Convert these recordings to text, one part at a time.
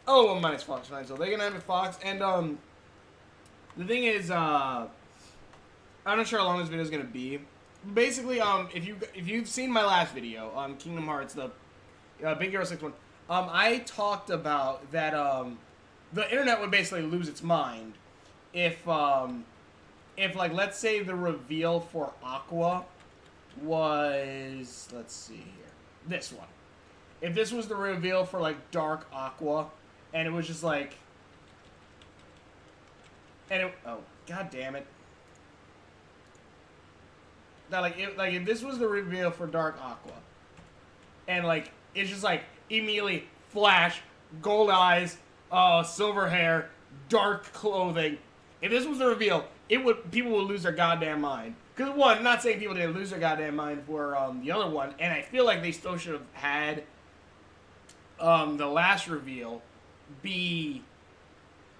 Oh, well, minus Fox, fine. So they can have a Fox, and the thing is, I'm not sure how long this video is gonna be. Basically, if you've seen my last video, Kingdom Hearts, the Big Hero 6 one, I talked about that the internet would basically lose its mind if like let's say the reveal for Aqua was, let's see here, this one. If this was the reveal for like Dark Aqua, and it was just like, and it, oh god damn it. That like if this was the reveal for Dark Aqua, and like it's just like immediately flash, gold eyes, silver hair, dark clothing. If this was the reveal, people would lose their goddamn mind. Because one, not saying people didn't lose their goddamn mind for the other one, and I feel like they still should have had the last reveal be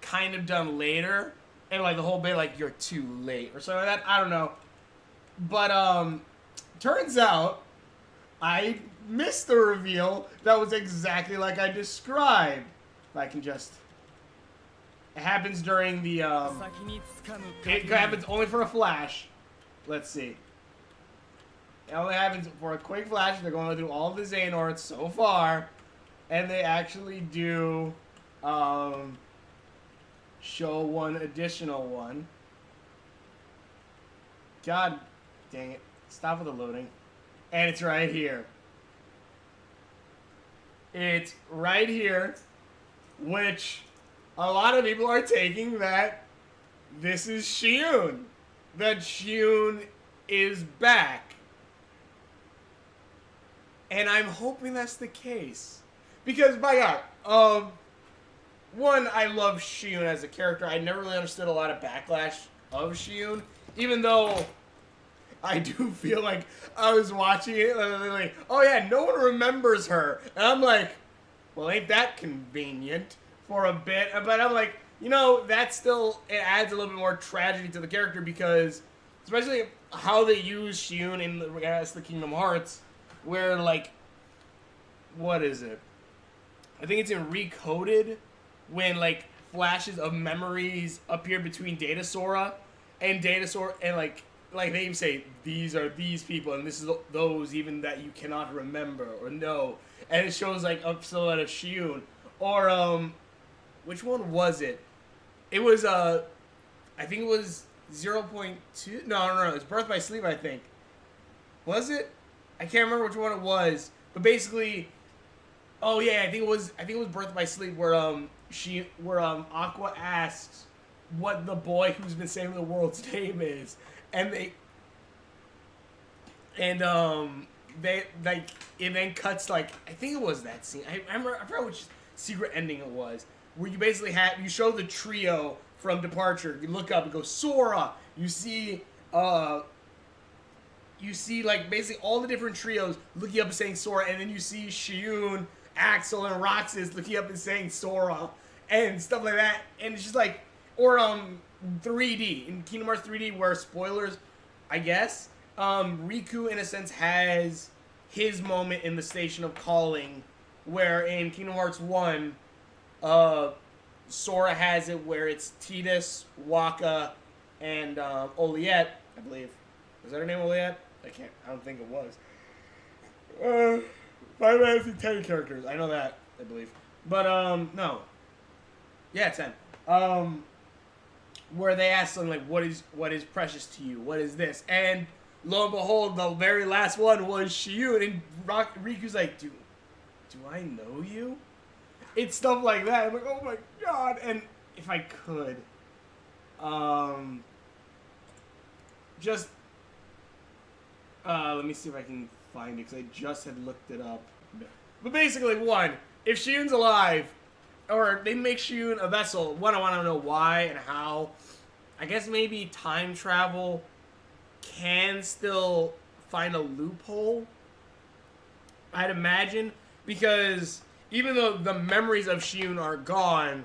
kind of done later, and like the whole bit like you're too late or something like that. I don't know. But turns out I missed the reveal that was exactly like I described. If I can just, it happens during the it happens only for a flash. Let's see. It only happens for a quick flash. They're going through all the Xehanorts so far, and they actually do show one additional one. God dang it. Stop with the loading. And it's right here. It's right here, which a lot of people are taking that this is Xion. That Xion is back. And I'm hoping that's the case. Because, by God, one, I love Xion as a character. I never really understood a lot of backlash of Xion, even though I do feel like I was watching it like, oh yeah, no one remembers her. And I'm like, well, ain't that convenient for a bit? But I'm like, you know, that still, it adds a little bit more tragedy to the character because, especially how they use Xion in regards to Kingdom Hearts, where like, what is it? I think it's in Recoded, when like flashes of memories appear between Data Sora and like they even say these are these people and this is those even that you cannot remember or know, and it shows like a silhouette of Xion, or which one was it? It was I think it was 0.2. No, it's Birth by Sleep. I think was it? I can't remember which one it was, but basically, oh yeah, I think it was Birth by Sleep where Aqua asks what the boy who's been saving the world's name is, and they like it then cuts like, I think it was that scene. I forgot which secret ending it was, where you basically you show the trio from Departure. You look up and go Sora. You see like basically all the different trios looking up and saying Sora, and then you see Xion, Axel, and Roxas looking up and saying Sora and stuff like that. And it's just like, or 3D in Kingdom Hearts 3D, where spoilers, I guess, Riku in a sense has his moment in the Station of Calling, where in Kingdom Hearts 1, Sora has it where it's Tidus, Waka, and Oliette, I believe. Was that her name, Oliette? I don't think it was. Final Fantasy 10 characters. I know that, I believe. But, no. Yeah, 10. Where they ask them, like, what is precious to you? What is this? And lo and behold, the very last one was Xion, and Riku's like, do I know you? It's stuff like that. I'm like, oh my god. And if I could, just, let me see if I can find it, because I just had looked it up. But basically, one, if Xion's alive, or they make Xion a vessel, one, I want to know why and how. I guess maybe time travel can still find a loophole, I'd imagine, because even though the memories of Xion are gone,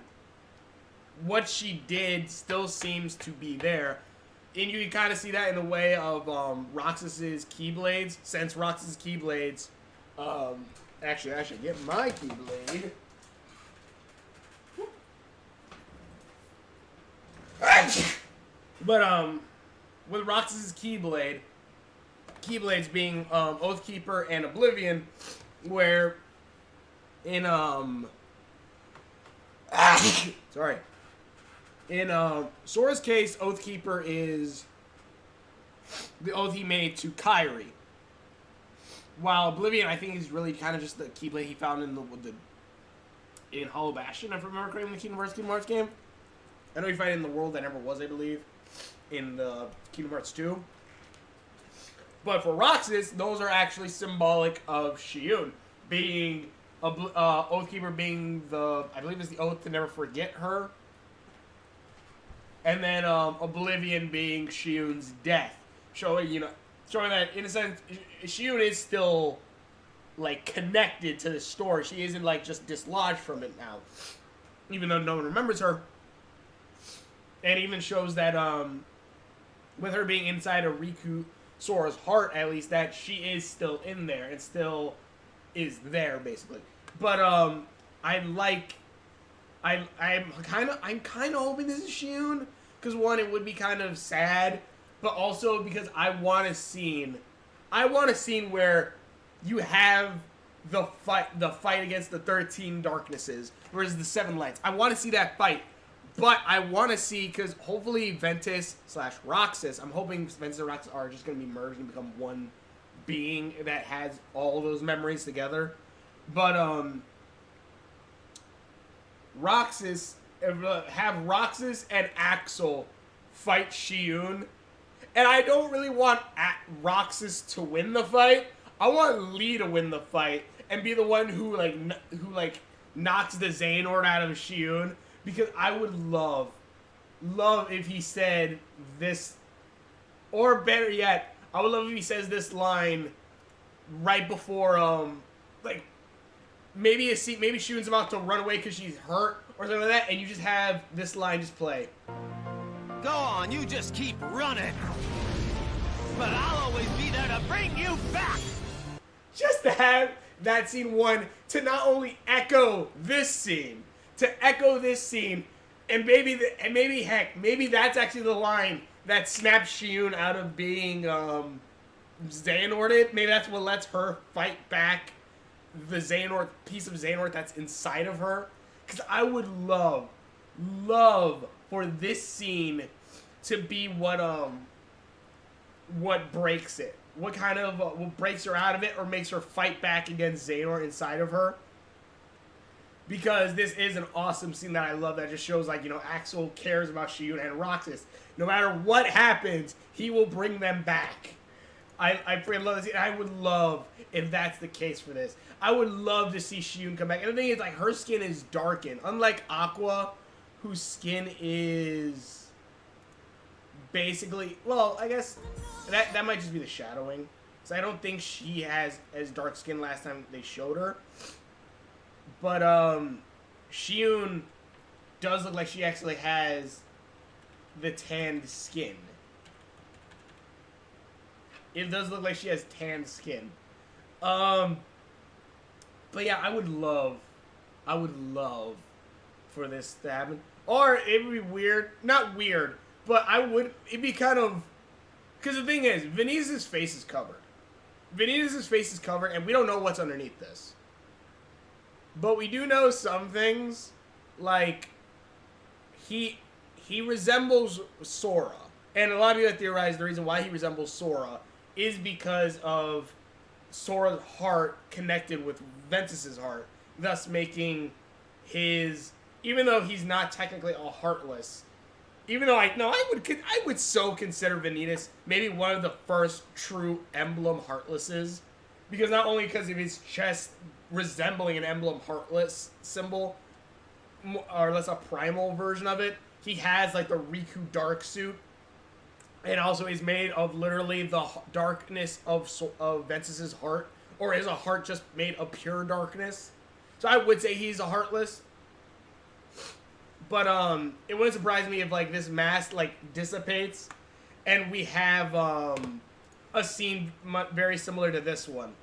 what she did still seems to be there. And you can kind of see that in the way of Roxas's Keyblades, since Roxas's Keyblades, actually I should get my Keyblade. But with Roxas's Keyblades being Oathkeeper and Oblivion, where in sorry. In Sora's case, Oathkeeper is the oath he made to Kairi. While Oblivion, I think, is really kind of just the Keyblade he found in Hollow Bastion, if I remember correctly, in the Kingdom Hearts game. I know he found it in the world that never was, I believe, in the Kingdom Hearts 2. But for Roxas, those are actually symbolic of Xion being Oathkeeper being I believe is the oath to never forget her, and then Oblivion being Xion's death, showing that in a sense Xion is still like connected to the story. She isn't like just dislodged from it now, even though no one remembers her. And even shows that with her being inside of Riku Sora's heart, at least, that she is still in there and still is there, basically. But I'm kind of hoping this is Xion, because one, it would be kind of sad, but also because I want a scene where you have the fight against the 13 darknesses versus the 7 lights. I want to see that fight. But I want to see, because hopefully Ventus/Roxas, I'm hoping Ventus and Roxas are just going to be merged and become one being that has all those memories together. But have Roxas and Axel fight Xion. And I don't really want Roxas to win the fight. I want Lee to win the fight and be the one who knocks the Xehanort out of Xion. Because I would love if he said this, or better yet, I would love if he says this line right before, maybe Xion's about to run away because she's hurt or something like that, and you just have this line just play. Go on, you just keep running, but I'll always be there to bring you back. Just to have that scene to not only echo this scene. And maybe that's actually the line that snaps Xion out of being Xehanorted. Maybe that's what lets her fight back the piece of Xehanort that's inside of her. Because I would love for this scene to be what breaks it. What breaks her out of it or makes her fight back against Xehanort inside of her. Because this is an awesome scene that I love that just shows, Axel cares about Xion and Roxas. No matter what happens, he will bring them back. I freaking love this. I would love if that's the case for this. I would love to see Xion come back. And the thing is, her skin is darkened. Unlike Aqua, whose skin is basically, well, I guess that might just be the shadowing. So I don't think she has as dark skin last time they showed her. But, Xion does look like she actually has the tanned skin. It does look like she has tanned skin. But yeah, I would love for this to happen. Or it would be weird. Not weird, but it'd be kind of, because the thing is, Vanitas' face is covered. And we don't know what's underneath this. But we do know some things, like he resembles Sora. And a lot of you have theorized the reason why he resembles Sora is because of Sora's heart connected with Ventus's heart, thus making his, even though he's not technically a Heartless, even though I would so consider Vanitas maybe one of the first true emblem Heartlesses, because not only because of his chest resembling an emblem Heartless symbol, or less a primal version of it. He has the Riku dark suit, and also is made of literally the darkness of Ventus's heart, or is a heart just made of pure darkness. So I would say he's a Heartless. But it wouldn't surprise me if this mask dissipates, and we have a scene very similar to this one.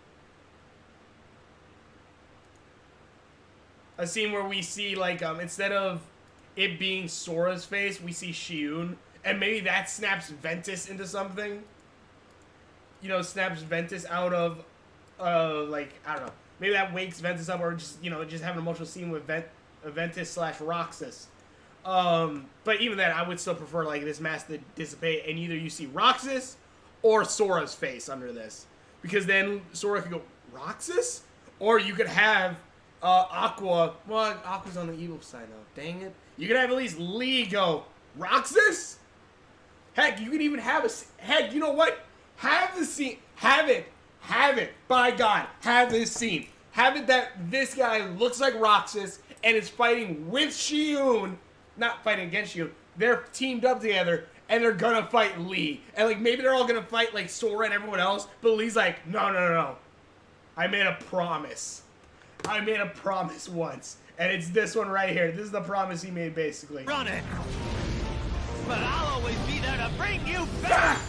A scene where we see instead of it being Sora's face, we see Shiyun, and maybe that snaps Ventus into something. You know, snaps Ventus out of, like, I don't know. Maybe that wakes Ventus up, or just, you know, just have an emotional scene with Ventus slash Roxas. But even then, I would still prefer, like, this mask to dissipate, and either you see Roxas or Sora's face under this. Because then Sora could go, Roxas? Or you could have Aqua. Well, Aqua's on the evil side now. Dang it. You could have at least Lee go, Roxas? Heck, you could even have a... Heck, you know what? Have the scene. Have it. Have it. By God. Have this scene. Have it that this guy looks like Roxas and is fighting with Shiyun. Not fighting against Shiyun. They're teamed up together and they're gonna fight Lee. And like maybe they're all gonna fight like Sora and everyone else. But Lee's like, no. I made a promise. I made a promise once. And it's this one right here. This is the promise he made basically. Run it! But I'll always be there to bring you back!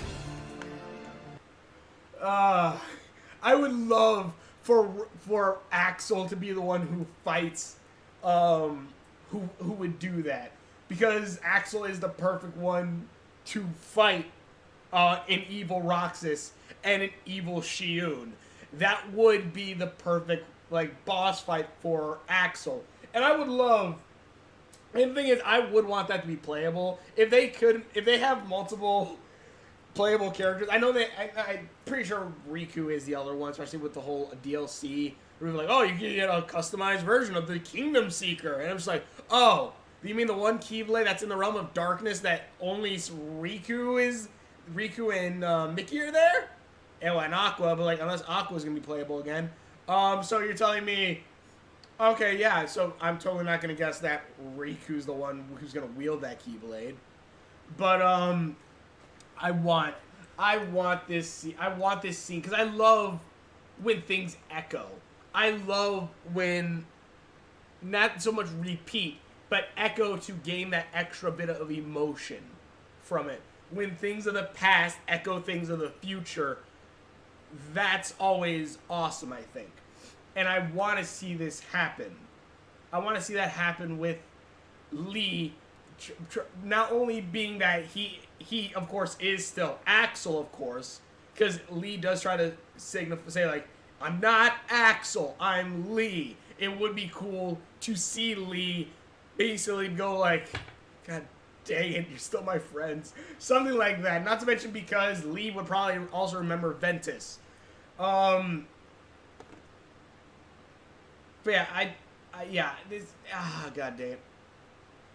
I would love for Axel to be the one who fights, who would do that, because Axel is the perfect one to fight an evil Roxas and an evil Shiyun. That would be the perfect like boss fight for Axel, and I would love. And the thing is, I would want that to be playable if they could. If they have multiple playable characters. I know I'm pretty sure Riku is the other one, especially with the whole DLC. Where we're like, oh, you can get a customized version of the Kingdom Seeker. And I'm just like, oh, do you mean the one Keyblade that's in the realm of darkness that only Riku and Mickey are there? And Aqua, but like, unless Aqua's going to be playable again. So you're telling me, okay, yeah, so I'm totally not going to guess that Riku's the one who's going to wield that Keyblade. But, I want this scene because I love when things echo. I love when not so much repeat, but echo to gain that extra bit of emotion from it. When things of the past echo things of the future, that's always awesome, I think. And I want to see this happen. I want to see that happen with Lee. Not only being that he of course is still Axel, of course, because Lee does try to say like, I'm not Axel, I'm Lee. It would be cool to see Lee basically go like, God dang it, you're still my friends, something like that. Not to mention because Lee would probably also remember Ventus. But yeah, God damn it.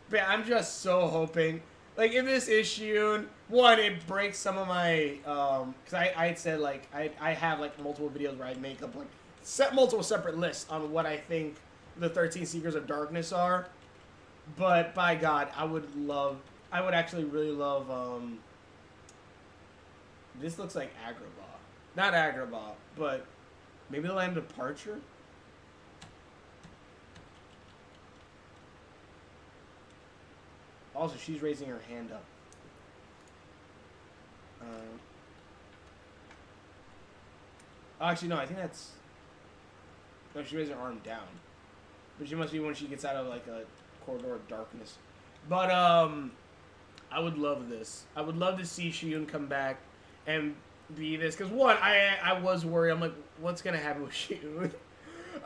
But I'm just so hoping, like, if this is Shiyun, one, it breaks some of my, because I had said, like, I have, like, multiple videos where I make up, like, multiple separate lists on what I think the 13 Seekers of Darkness are. But, by God, I would actually really love, this looks like Agrabah. Not Agrabah, but maybe the Land of Departure? Also, she's raising her hand up. Actually, no, I think that's... No, she raised her arm down. But she must be when she gets out of, like, a corridor of darkness. But, I would love this. I would love to see Shiyun come back and be this. Because, one, I was worried. I'm like, what's going to happen with Shiyun?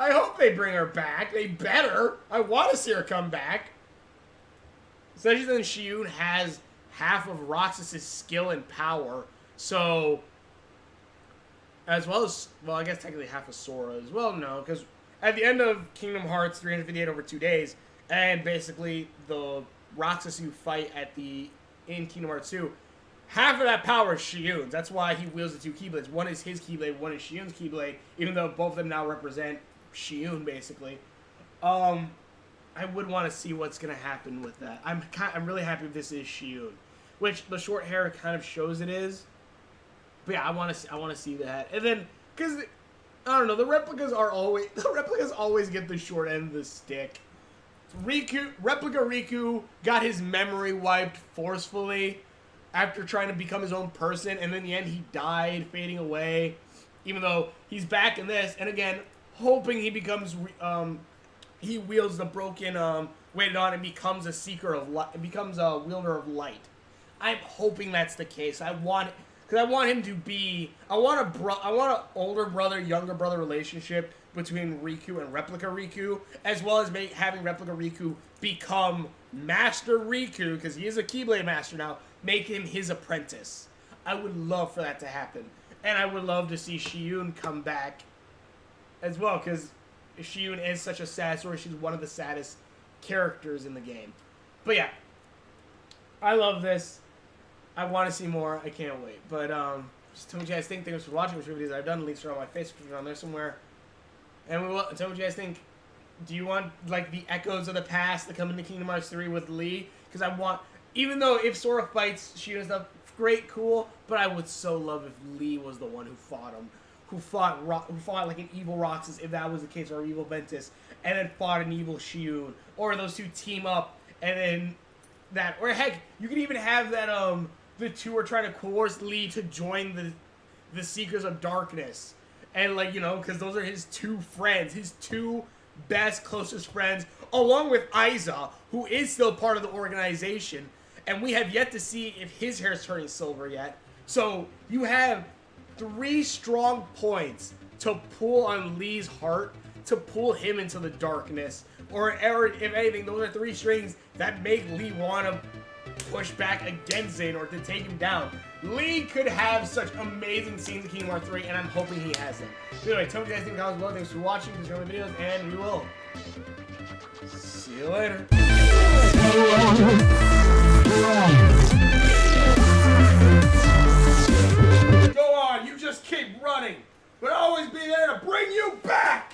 I hope they bring her back. They better. I want to see her come back. Especially since Shiyun has half of Roxas' skill and power, so... As well as... Well, I guess technically half of Sora as well, no, because at the end of Kingdom Hearts 358 over 2 days, and basically the Roxas you fight in Kingdom Hearts 2, half of that power is Shiyun's. That's why he wields the two Keyblades. One is his Keyblade, one is Shiyun's Keyblade, even though both of them now represent Shiyun, basically. I would want to see what's going to happen with that. I'm really happy if this is Shiyun, which the short hair kind of shows it is. But yeah, I want to see that. And then, because, I don't know, the replicas always get the short end of the stick. Replica Riku got his memory wiped forcefully after trying to become his own person, and in the end he died, fading away, even though he's back in this, and again, hoping he becomes, he wields the broken waited on and becomes a seeker of light, becomes a wielder of light. I'm hoping that's the case. I want him to be. I want an older brother, younger brother relationship between Riku and Replica Riku, as well as having Replica Riku become Master Riku, because he is a Keyblade Master now. Make him his apprentice. I would love for that to happen, and I would love to see Xiyun come back as well, because Xiyun is such a sad story. She's one of the saddest characters in the game. But yeah, I love this. I want to see more. I can't wait. But just tell me what you guys think. Thanks for watching the videos I've done. Links are on my Facebook, are on there somewhere. And tell me what you guys think. Do you want like the echoes of the past to come into Kingdom Hearts 3 with Lee? Because I want, even though if Sora fights Xiyun and stuff, great, cool. But I would so love if Lee was the one who fought him, who fought like an evil Roxas, if that was the case, or an evil Ventus, and then fought an evil Xiyun, or those two team up, and then that, or heck, you could even have that the two are trying to coerce Lee to join the Seekers of Darkness, and like, you know, because those are his two friends, his two best, closest friends, along with Aiza, who is still part of the organization, and we have yet to see if his hair is turning silver yet. So you have 3 strong points to pull on Lee's heart, to pull him into the darkness, or if anything, those are 3 strings that make Lee want to push back against Xionort to take him down. Lee could have such amazing scenes in Kingdom Hearts 3, and I'm hoping he has them. Anyway, tell me what you guys think in the comments below. Thanks for watching. Please share my videos, and we will see you later. Go on, you just keep running, but I'll always be there to bring you back!